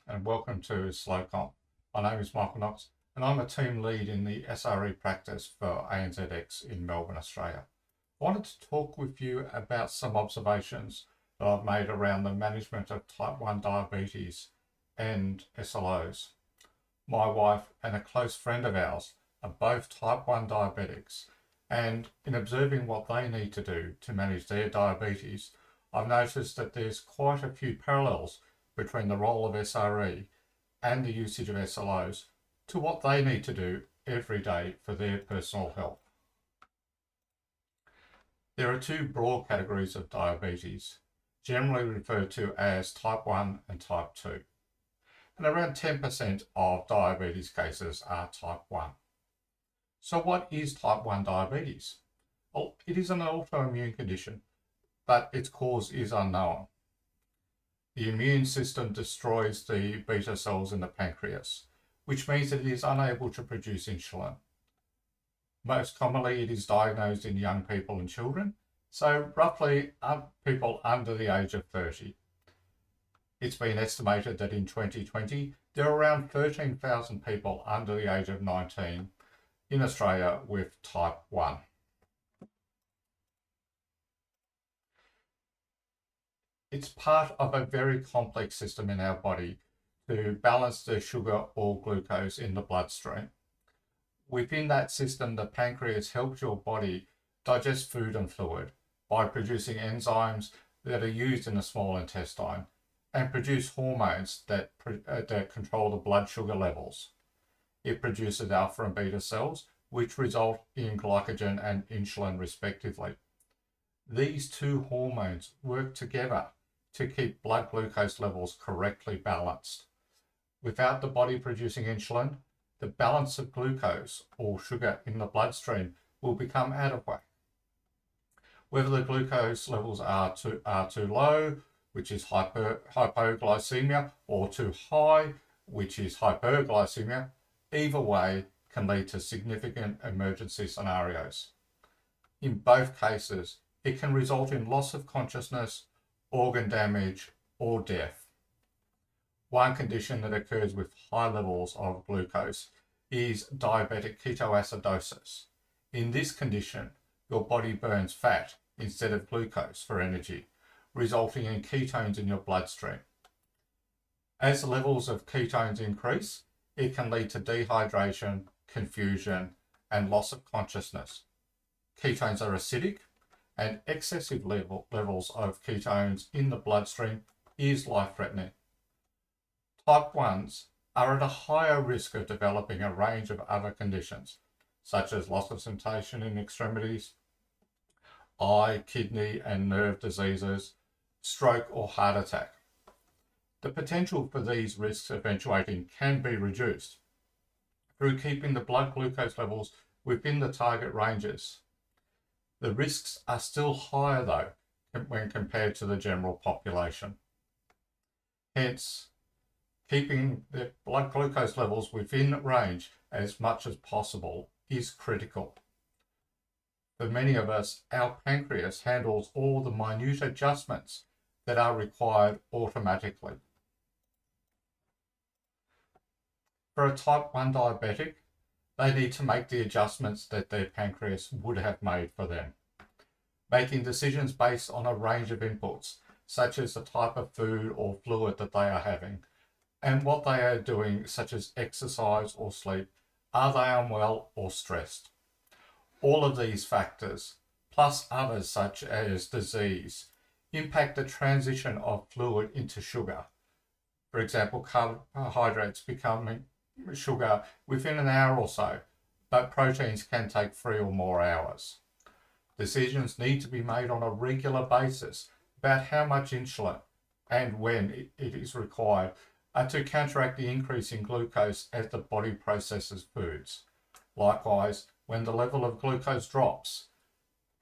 and welcome to SLOconf. My name is Michael Knox and I'm a team lead in the SRE practice for ANZX in Melbourne, Australia. I wanted to talk with you about some observations that I've made around the management of type 1 diabetes and SLOs. My wife and a close friend of ours are both type 1 diabetics, and in observing what they need to do to manage their diabetes, I've noticed that there's quite a few parallels between the role of SRE and the usage of SLOs to what they need to do every day for their personal health. There are two broad categories of diabetes, generally referred to as type 1 and type 2. And around 10% of diabetes cases are type 1. So what is type 1 diabetes? Well, it is an autoimmune condition, but its cause is unknown. The immune system destroys the beta cells in the pancreas, which means that it is unable to produce insulin. Most commonly, it is diagnosed in young people and children, so roughly people under the age of 30. It's been estimated that in 2020, there are around 13,000 people under the age of 19 in Australia with type 1. It's part of a very complex system in our body to balance the sugar or glucose in the bloodstream. Within that system, the pancreas helps your body digest food and fluid by producing enzymes that are used in the small intestine and produce hormones that control the blood sugar levels. It produces alpha and beta cells, which result in glycogen and insulin respectively. These two hormones work together to keep blood glucose levels correctly balanced. Without the body producing insulin, the balance of glucose or sugar in the bloodstream will become out of whack. Whether the glucose levels are too low, which is hypoglycemia, or too high, which is hyperglycemia, either way can lead to significant emergency scenarios. In both cases, it can result in loss of consciousness, organ damage, or death. One condition that occurs with high levels of glucose is diabetic ketoacidosis. In this condition, your body burns fat instead of glucose for energy, resulting in ketones in your bloodstream. As levels of ketones increase, it can lead to dehydration, confusion, and loss of consciousness. Ketones are acidic, and excessive levels of ketones in the bloodstream is life-threatening. Type 1s are at a higher risk of developing a range of other conditions, such as loss of sensation in extremities, eye, kidney, and nerve diseases, stroke, or heart attack. The potential for these risks eventuating can be reduced through keeping the blood glucose levels within the target ranges. The risks are still higher though when compared to the general population. Hence, keeping the blood glucose levels within range as much as possible is critical. For many of us, our pancreas handles all the minute adjustments that are required automatically. For a type 1 diabetic, they need to make the adjustments that their pancreas would have made for them, making decisions based on a range of inputs, such as the type of food or fluid that they are having, and what they are doing, such as exercise or sleep. Are they unwell or stressed? All of these factors, plus others such as disease, impact the transition of fluid into sugar. For example, carbohydrates becoming sugar within an hour or so, but proteins can take 3 or more hours. Decisions need to be made on a regular basis about how much insulin and when it is required to counteract the increase in glucose as the body processes foods. Likewise, when the level of glucose drops,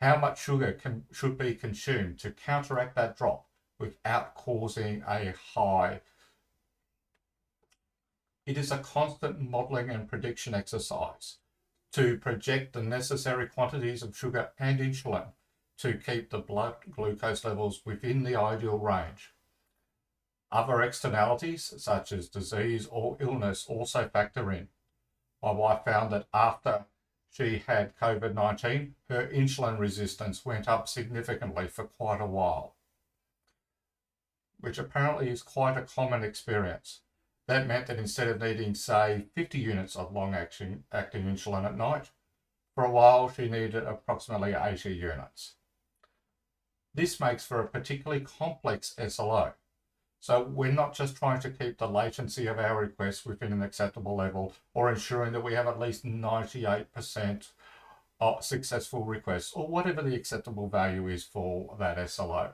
how much sugar should be consumed to counteract that drop without causing a high. It is a constant modelling and prediction exercise to project the necessary quantities of sugar and insulin to keep the blood glucose levels within the ideal range. Other externalities, such as disease or illness, also factor in. My wife found that after she had COVID-19, her insulin resistance went up significantly for quite a while, which apparently is quite a common experience. That meant that instead of needing, say, 50 units of long-acting insulin at night, for a while she needed approximately 80 units. This makes for a particularly complex SLO. So we're not just trying to keep the latency of our requests within an acceptable level or ensuring that we have at least 98% of successful requests or whatever the acceptable value is for that SLO.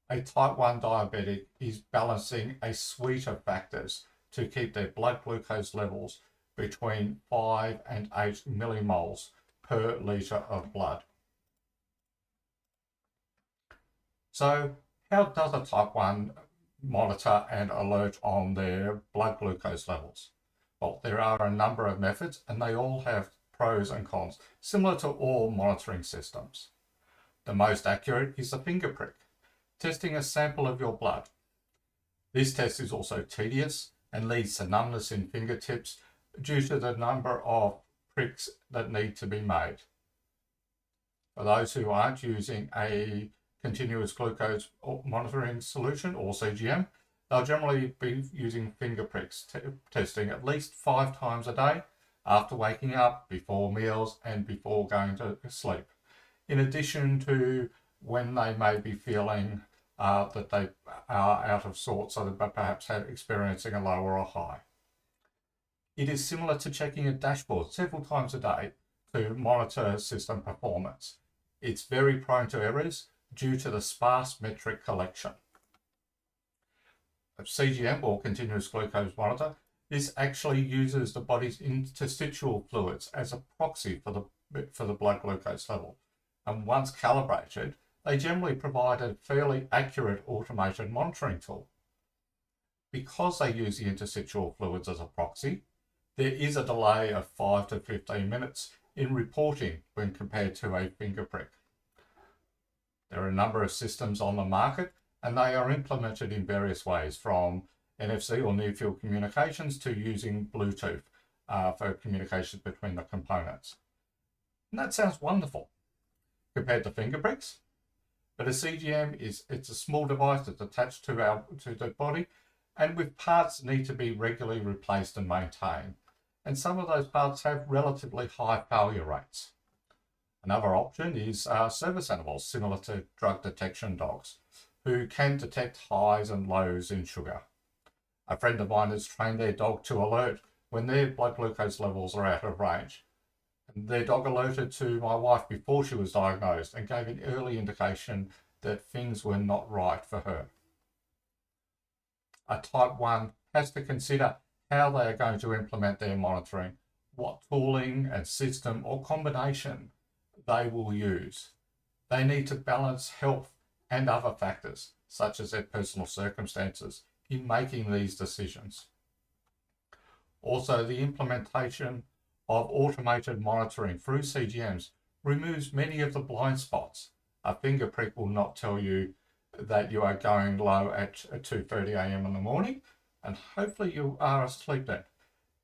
A type 1 diabetic is balancing a suite of factors to keep their blood glucose levels between 5 and 8 millimoles per litre of blood. So how does a type 1 monitor and alert on their blood glucose levels? Well, there are a number of methods and they all have pros and cons, similar to all monitoring systems. The most accurate is the finger prick, testing a sample of your blood. This test is also tedious and leads to numbness in fingertips due to the number of pricks that need to be made. For those who aren't using a continuous glucose monitoring solution or CGM, they'll generally be using finger pricks testing at least 5 times a day after waking up, before meals and before going to sleep. In addition to when they may be feeling that they are out of sorts, so that perhaps experiencing a low or a high. It is similar to checking a dashboard several times a day to monitor system performance. It's very prone to errors due to the sparse metric collection. A CGM, or continuous glucose monitor, this actually uses the body's interstitial fluids as a proxy for the blood glucose level. And once calibrated, they generally provide a fairly accurate automated monitoring tool. Because they use the interstitial fluids as a proxy, there is a delay of 5 to 15 minutes in reporting when compared to a finger prick. There are a number of systems on the market and they are implemented in various ways, from NFC or near field communications to using Bluetooth for communication between the components. And that sounds wonderful compared to finger pricks. But a CGM it's a small device that's attached to the body, and with parts that need to be regularly replaced and maintained. And some of those parts have relatively high failure rates. Another option is service animals, similar to drug detection dogs, who can detect highs and lows in sugar. A friend of mine has trained their dog to alert when their blood glucose levels are out of range. And their dog alerted to my wife before she was diagnosed and gave an early indication that things were not right for her. A type 1 has to consider how they are going to implement their monitoring, what tooling and system or combination they will use. They need to balance health and other factors, such as their personal circumstances, in making these decisions. Also, the implementation of automated monitoring through CGMs removes many of the blind spots. A finger prick will not tell you that you are going low at 2:30 a.m. in the morning, and hopefully you are asleep then.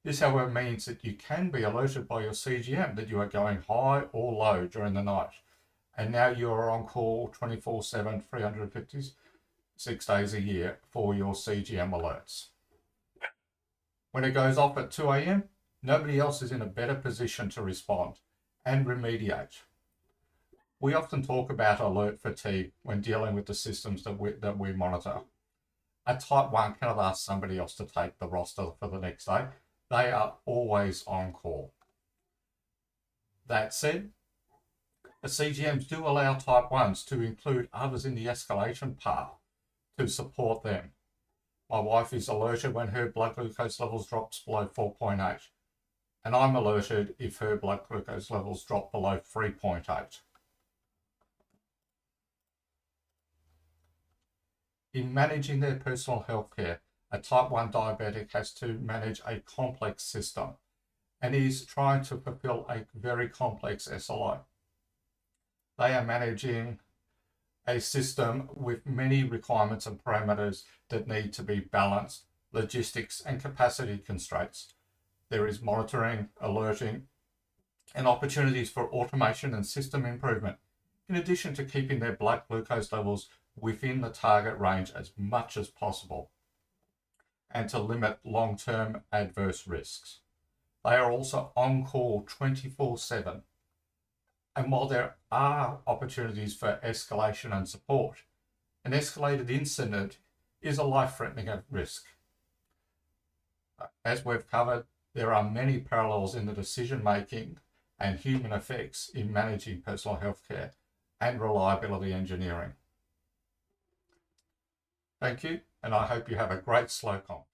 This, however, means that you can be alerted by your CGM that you are going high or low during the night. And now you are on call 24/7, 356 days a year for your CGM alerts. When it goes off at 2 a.m., nobody else is in a better position to respond and remediate. We often talk about alert fatigue when dealing with the systems that we monitor. A type 1 cannot ask somebody else to take the roster for the next day. They are always on call. That said, the CGMs do allow type 1s to include others in the escalation path to support them. My wife is alerted when her blood glucose levels drops below 4.8, and I'm alerted if her blood glucose levels drop below 3.8. In managing their personal health care, a type 1 diabetic has to manage a complex system and is trying to fulfill a very complex SLO. They are managing a system with many requirements and parameters that need to be balanced, logistics and capacity constraints. There is monitoring, alerting, and opportunities for automation and system improvement, in addition to keeping their blood glucose levels within the target range as much as possible, and to limit long-term adverse risks. They are also on call 24/7. And while there are opportunities for escalation and support, an escalated incident is a life-threatening risk. As we've covered, there are many parallels in the decision-making and human effects in managing personal healthcare and reliability engineering. Thank you, and I hope you have a great SLOconf.